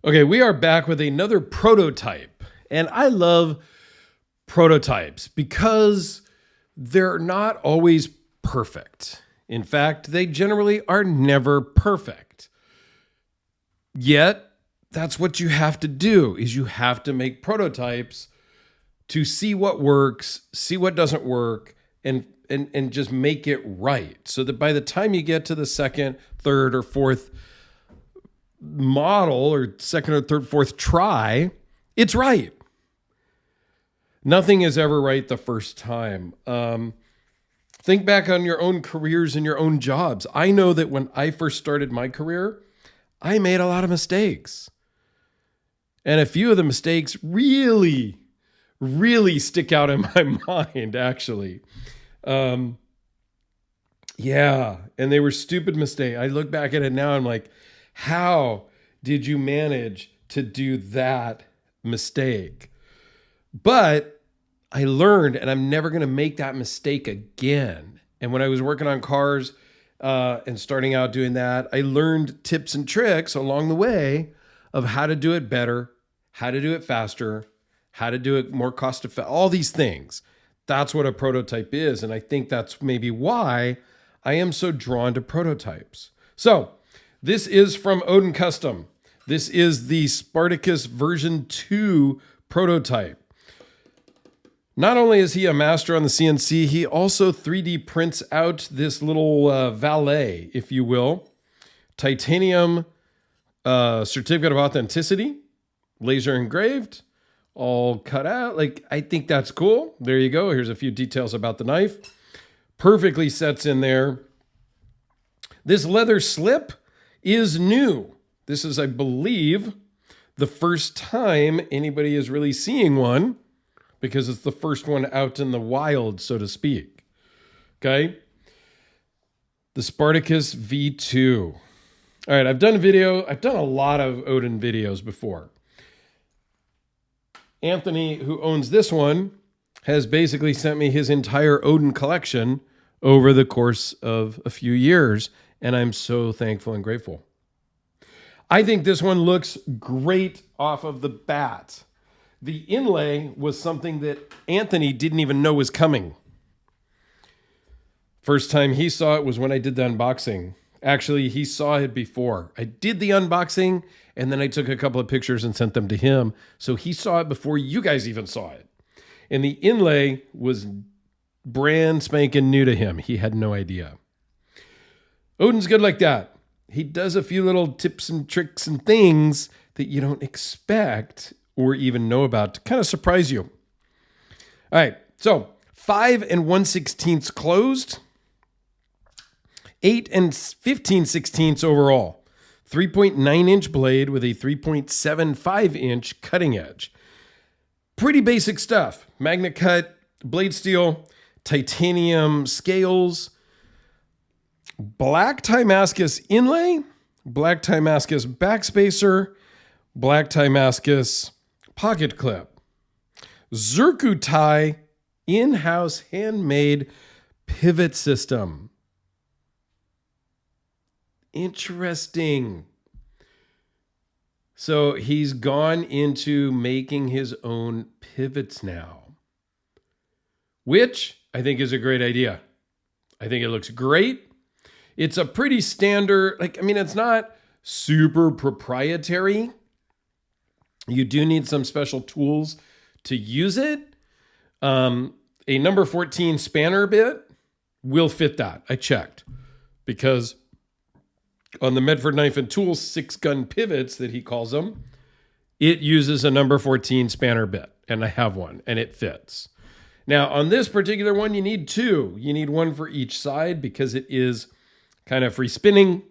Okay, we are back with another prototype. And I love prototypes because they're not always perfect. In fact, they generally are never perfect. Yet, that's what you have to do is you have to make prototypes to see what works, see what doesn't work, and just make it right. So that by the time you get to the second, third, or fourth model, or second or third, fourth try, it's right. Nothing is ever right the first time. Think back on your own careers and your own jobs. I know that when I first started my career, I made a lot of mistakes. And a few of the mistakes really stick out in my mind, actually. Yeah, and they were stupid mistakes. I look back at it now, I'm like, how did you manage to do that mistake? But I learned, and I'm never going to make that mistake again. And when I was working on cars and starting out doing that, I learned tips and tricks along the way of how to do it better, how to do it faster, how to do it more cost effective, all these things. That's what a prototype is. And I think that's maybe why I am so drawn to prototypes. So this is from Oden Custom. This is the Spartacus version 2 prototype. Not only is he a master on the CNC, he also 3D prints out this little valet, if you will. Titanium certificate of authenticity, laser engraved, all cut out. Like, I think that's cool. There you go. Here's a few details about the knife. Perfectly sets in there. This leather slip is new. This is, I believe, the first time anybody is really seeing one because it's the first one out in the wild, so to speak. Okay. The Spartacus V2. All right. I've done a lot of Oden videos before. Anthony, who owns this one, has basically sent me his entire Oden collection over the course of a few years, and I'm so thankful and grateful. I think this one looks great off of the bat. The inlay was something that Anthony didn't even know was coming. First time he saw it was when I did the unboxing. Actually, he saw it before. I did the unboxing, and then I took a couple of pictures and sent them to him. So he saw it before you guys even saw it. And the inlay was brand spanking new to him. He had no idea. Oden's good like that. He does a few little tips and tricks and things that you don't expect or even know about to kind of surprise you. All right, so 5 1/16 closed, 8 15/16 overall, 3.9-inch blade with a 3.75-inch cutting edge. Pretty basic stuff. Magnet cut, blade steel, titanium scales, black Timascus inlay, black Timascus backspacer, black Timascus pocket clip, Zircuti in-house handmade pivot system. Interesting. So he's gone into making his own pivots now, which I think is a great idea. I think it looks great. It's a pretty standard, it's not super proprietary. You do need some special tools to use it. A number 14 spanner bit will fit that. I checked because on the Medford Knife and Tool 6-gun pivots that he calls them, it uses a number 14 spanner bit, and I have one, and it fits. Now, on this particular one, you need two. You need one for each side because it is kind of free spinning.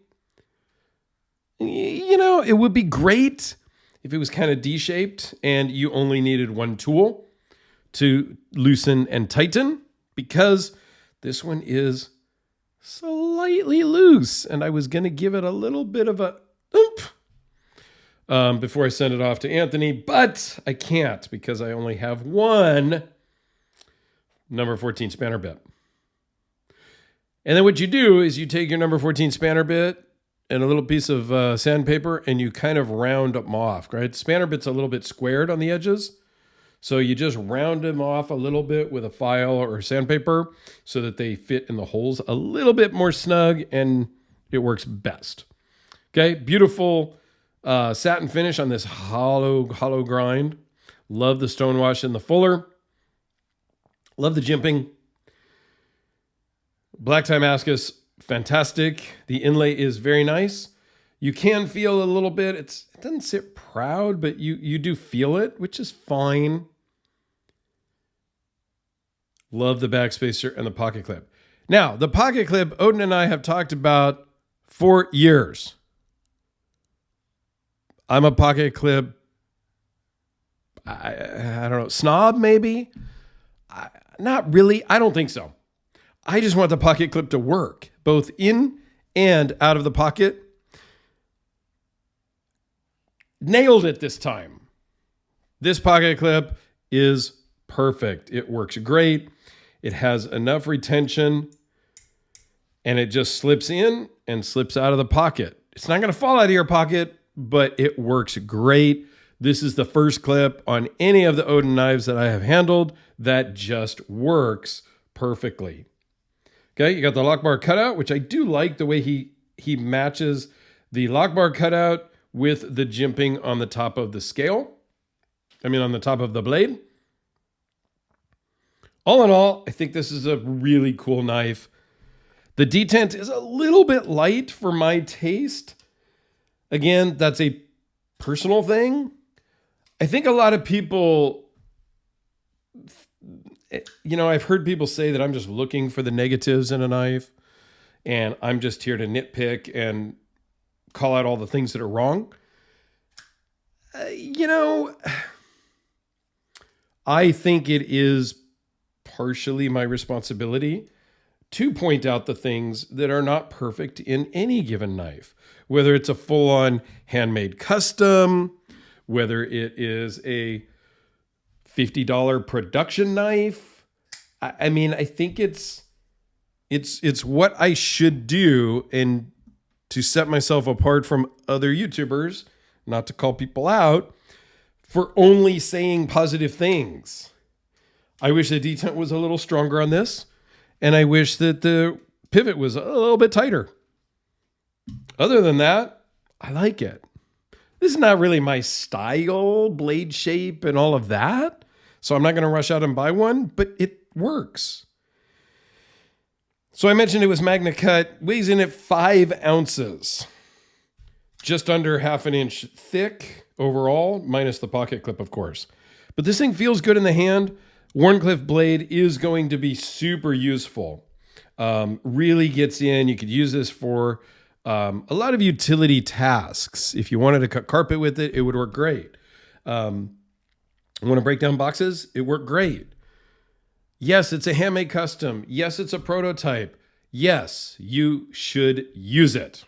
You know, it would be great if it was kind of D-shaped and you only needed one tool to loosen and tighten, because this one is slightly loose and I was going to give it a little bit of a oomph before I send it off to Anthony, but I can't because I only have one number 14 spanner bit. And then what you do is you take your number 14 spanner bit and a little piece of sandpaper, and you kind of round them off, right? Spanner bit's a little bit squared on the edges. So you just round them off a little bit with a file or sandpaper so that they fit in the holes a little bit more snug, and it works best. Okay, beautiful satin finish on this hollow grind. Love the stonewash in the fuller. Love the jimping. Black Damascus, fantastic. The inlay is very nice. You can feel a little bit, it doesn't sit proud, but you do feel it, which is fine. Love the backspacer and the pocket clip. Now, the pocket clip, Oden and I have talked about for years. I'm a pocket clip, I don't know, snob maybe? Not really. I don't think so. I just want the pocket clip to work, both in and out of the pocket. Nailed it this time. This pocket clip is perfect. It works great. It has enough retention, and it just slips in and slips out of the pocket. It's not going to fall out of your pocket, but it works great. This is the first clip on any of the Oden knives that I have handled that just works perfectly. Okay, you got the lock bar cutout, which I do like the way he matches the lock bar cutout with the jimping on the top of the scale. On the top of the blade. All in all, I think this is a really cool knife. The detent is a little bit light for my taste. Again, that's a personal thing. I think a lot of people, I've heard people say that I'm just looking for the negatives in a knife, and I'm just here to nitpick and call out all the things that are wrong. I think it is partially my responsibility to point out the things that are not perfect in any given knife, whether it's a full-on handmade custom, whether it is a $50 production knife. I think it's what I should do, and to set myself apart from other YouTubers, not to call people out, for only saying positive things. I wish the detent was a little stronger on this, and I wish that the pivot was a little bit tighter. Other than that, I like it. This is not really my style, blade shape, and all of that, so I'm not going to rush out and buy one, but it works. So I mentioned it was Magna Cut, weighs in at 5 ounces, just under half an inch thick overall, minus the pocket clip, of course. But this thing feels good in the hand. Wharncliffe blade is going to be super useful. Really gets in. You could use this for a lot of utility tasks. If you wanted to cut carpet with it, it would work great. Want to break down boxes? It worked great. Yes, it's a handmade custom. Yes, it's a prototype. Yes, you should use it.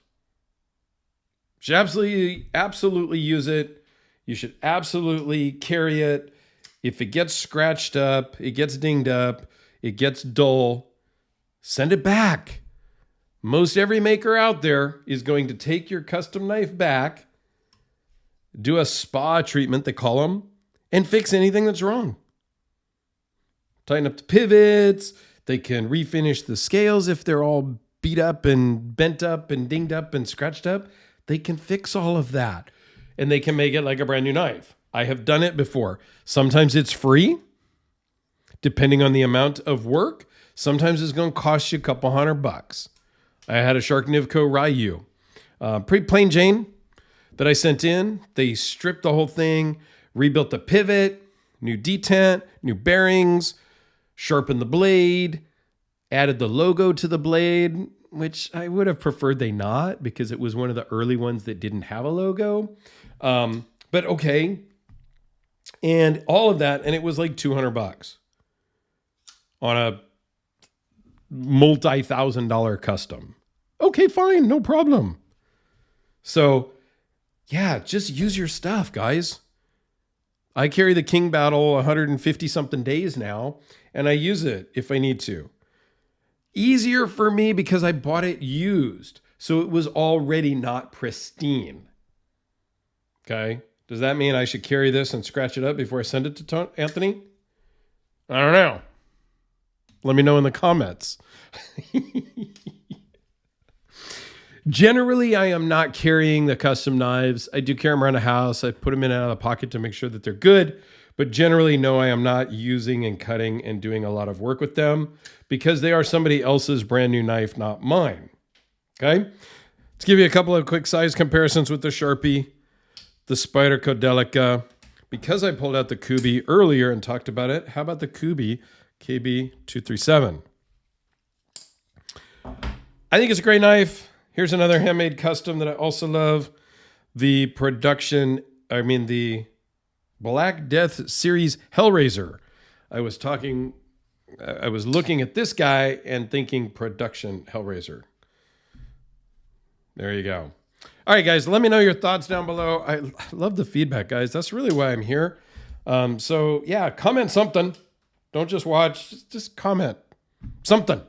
You should absolutely use it. You should absolutely carry it. If it gets scratched up, it gets dinged up, it gets dull, send it back. Most every maker out there is going to take your custom knife back, do a spa treatment, they call them, and fix anything that's wrong. Tighten up the pivots. They can refinish the scales if they're all beat up and bent up and dinged up and scratched up. They can fix all of that, and they can make it like a brand new knife. I have done it before. Sometimes it's free, depending on the amount of work. Sometimes it's going to cost you a couple $100. I had a Sharknivko Ryu, pretty plain Jane that I sent in. They stripped the whole thing, rebuilt the pivot, new detent, new bearings, sharpened the blade, added the logo to the blade, which I would have preferred they not, because it was one of the early ones that didn't have a logo. But okay. And all of that, and it was like $200 on a multi-$1,000 custom. Okay, fine, no problem. So, yeah, just use your stuff, guys. I carry the King Battle 150 something days now, and I use it if I need to. Easier for me because I bought it used. So it was already not pristine. Okay. Does that mean I should carry this and scratch it up before I send it to Anthony? I don't know. Let me know in the comments. Generally, I am not carrying the custom knives. I do carry them around the house. I put them in and out of the pocket to make sure that they're good. But generally, no, I am not using and cutting and doing a lot of work with them because they are somebody else's brand new knife, not mine. Okay? Let's give you a couple of quick size comparisons with the Sharpie, the Spyder Codelica. Because I pulled out the Kubi earlier and talked about it, how about the Kubi KB237? I think it's a great knife. Here's another handmade custom that I also love. The Black Death Series Hellraiser. I was looking at this guy and thinking production Hellraiser. There you go. All right, guys, let me know your thoughts down below. I love the feedback, guys. That's really why I'm here. So, yeah, comment something. Don't just watch. Just comment something.